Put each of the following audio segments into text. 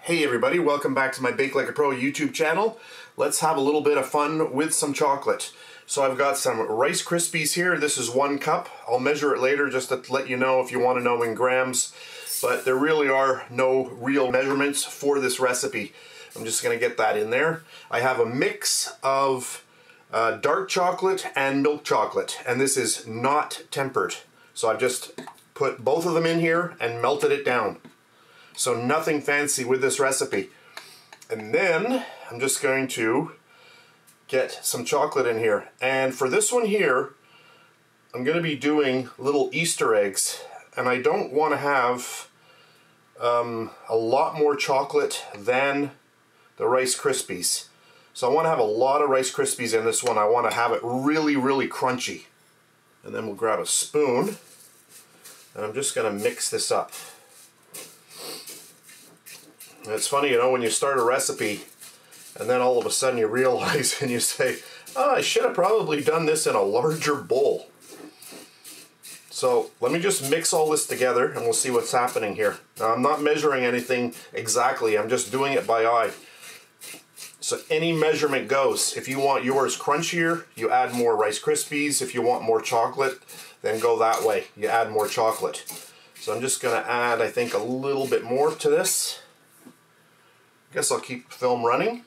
Hey everybody, welcome back to my BakeLikeAPro YouTube channel. Let's have a little bit of fun with some chocolate. So I've got some Rice Krispies here. This is 1 cup. I'll measure it later just to let you know if you want to know in grams. But there really are no real measurements for this recipe. I'm just going to get that in there. I have a mix of dark chocolate and milk chocolate, and this is not tempered. So I've just put both of them in here and melted it down. So nothing fancy with this recipe. And then I'm just going to get some chocolate in here. And for this one here, I'm going to be doing little Easter eggs. And I don't want to have a lot more chocolate than the Rice Krispies. So I want to have a lot of Rice Krispies in this one. I want to have it really, really crunchy. And then we'll grab a spoon. And I'm just going to mix this up. And it's funny, you know, when you start a recipe and then all of a sudden you realize and you say, oh, I should have probably done this in a larger bowl. So let me just mix all this together and we'll see what's happening here. Now I'm not measuring anything exactly, I'm just doing it by eye. So any measurement goes. If you want yours crunchier, you add more Rice Krispies. If you want more chocolate, then go that way. You add more chocolate. So I'm just going to add, I think, a little bit more to this. Guess I'll keep the film running.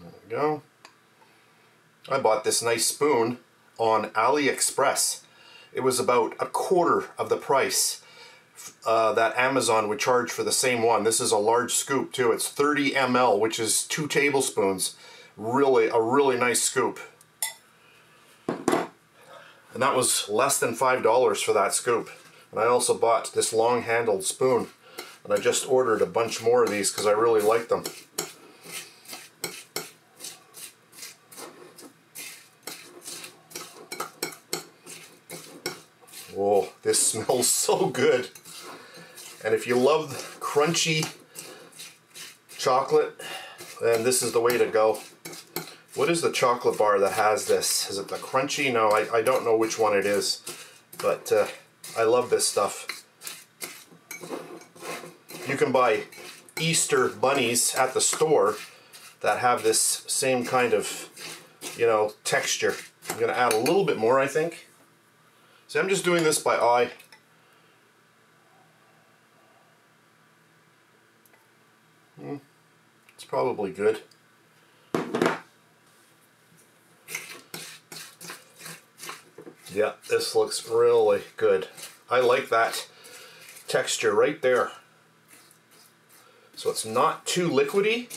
There we go. I bought this nice spoon on AliExpress. It was about 1/4 of the price that Amazon would charge for the same one. This is a large scoop too. It's 30 ml, which is 2 tablespoons. Really, a really nice scoop. And that was less than $5 for that scoop. And I also bought this long-handled spoon. And I just ordered a bunch more of these because I really like them. Whoa, this smells so good. And if you love crunchy chocolate, then this is the way to go. What is the chocolate bar that has this? Is it the Crunchy? No, I don't know which one it is. But I love this stuff. You can buy Easter bunnies at the store that have this same kind of, you know, texture. I'm going to add a little bit more, I think. See, I'm just doing this by eye. It's probably good. Yeah, this looks really good. I like that texture right there. So it's not too liquidy.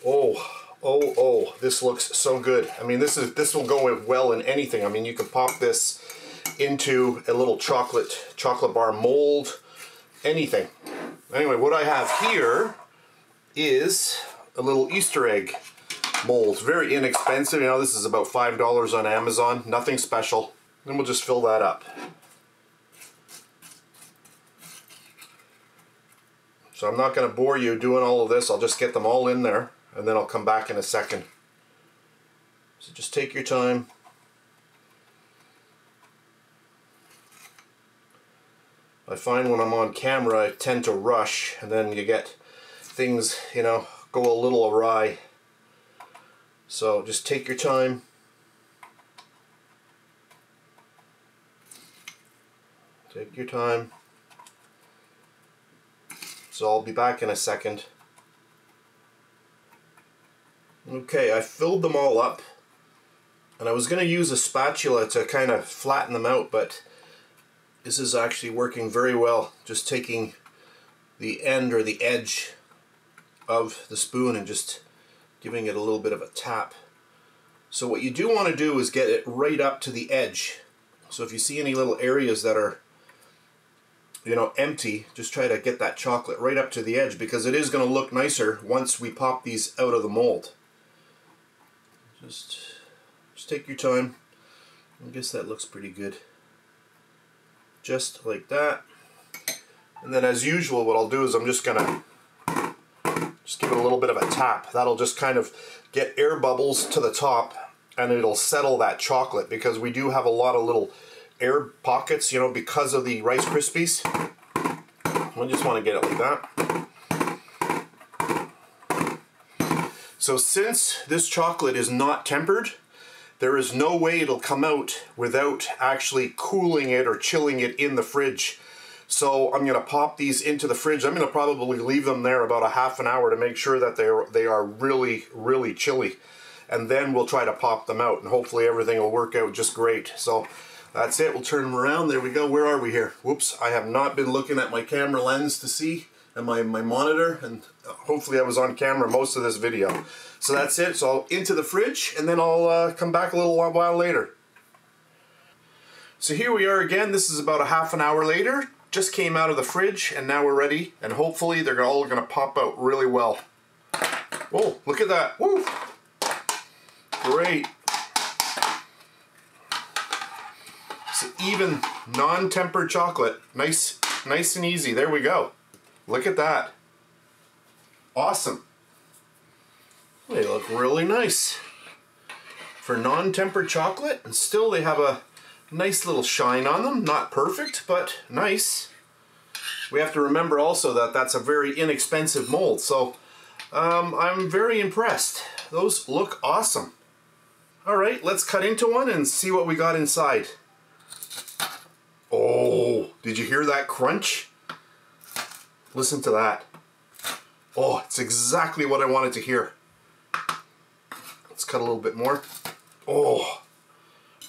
Oh, this looks so good. I mean, this will go well in anything. I mean, you can pop this into a little chocolate bar mold, anything. Anyway, what I have here is a little Easter egg mold. Very inexpensive. You know, this is about $5 on Amazon. Nothing special. Then we'll just fill that up. So I'm not going to bore you doing all of this. I'll just get them all in there and then I'll come back in a second. So just take your time. I find when I'm on camera I tend to rush and then you get things, you know, go a little awry. So just take your time. Take your time. So I'll be back in a second. Okay, I filled them all up. And I was going to use a spatula to kind of flatten them out, but this is actually working very well. Just taking the end or the edge of the spoon and just giving it a little bit of a tap. So what you do want to do is get it right up to the edge. So if you see any little areas that are, you know, empty, just try to get that chocolate right up to the edge because it is going to look nicer once we pop these out of the mold. Just take your time. I guess that looks pretty good. Just like that. And then as usual, what I'll do is I'm just going to just give it a little bit of a tap. That'll just kind of get air bubbles to the top and it'll settle that chocolate because we do have a lot of little air pockets, you know, because of the Rice Krispies. I just want to get it like that. So since this chocolate is not tempered, there is no way it'll come out without actually cooling it or chilling it in the fridge. So I'm going to pop these into the fridge. I'm going to probably leave them there about a half an hour to make sure that they are really, really chilly. And then we'll try to pop them out, and hopefully everything will work out just great. So that's it. We'll turn them around. There we go. Where are we here? Whoops. I have not been looking at my camera lens to see, and my monitor, and hopefully I was on camera most of this video. So that's it. So into the fridge, and then I'll come back a little while later. So here we are again. This is about a half an hour later. Just came out of the fridge, and now we're ready, and hopefully they're all going to pop out really well. Whoa, look at that. Woo! Great. So even non-tempered chocolate. Nice and easy. There we go. Look at that. Awesome. They look really nice for non-tempered chocolate, and still they have a nice little shine on them. Not perfect, but nice. We have to remember also that that's a very inexpensive mold, so I'm very impressed. Those look awesome. Alright, let's cut into one and see what we got inside. Oh, did you hear that crunch? Listen to that. Oh, it's exactly what I wanted to hear. Let's cut a little bit more. Oh,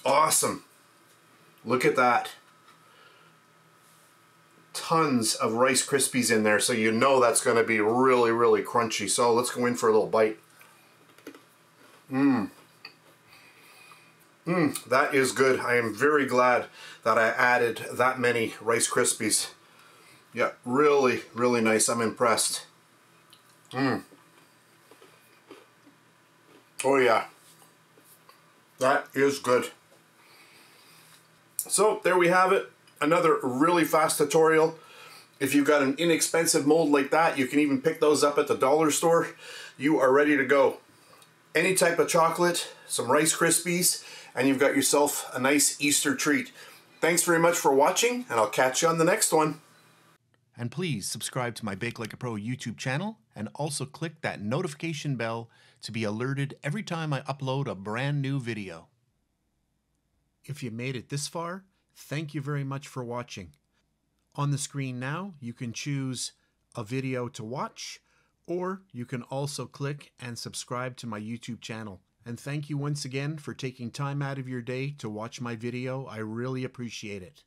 awesome. Look at that. Tons of Rice Krispies in there, so you know that's going to be really, really crunchy. So let's go in for a little bite. That is good. I am very glad that I added that many Rice Krispies. Yeah, really, really nice. I'm impressed. Oh yeah. That is good. So there we have it. Another really fast tutorial. If you've got an inexpensive mold like that, you can even pick those up at the dollar store. You are ready to go. Any type of chocolate, some Rice Krispies, and you've got yourself a nice Easter treat. Thanks very much for watching, and I'll catch you on the next one. And please subscribe to my Bake Like a Pro YouTube channel, and also click that notification bell to be alerted every time I upload a brand new video. If you made it this far, thank you very much for watching. On the screen now, you can choose a video to watch, or you can also click and subscribe to my YouTube channel. And thank you once again for taking time out of your day to watch my video. I really appreciate it.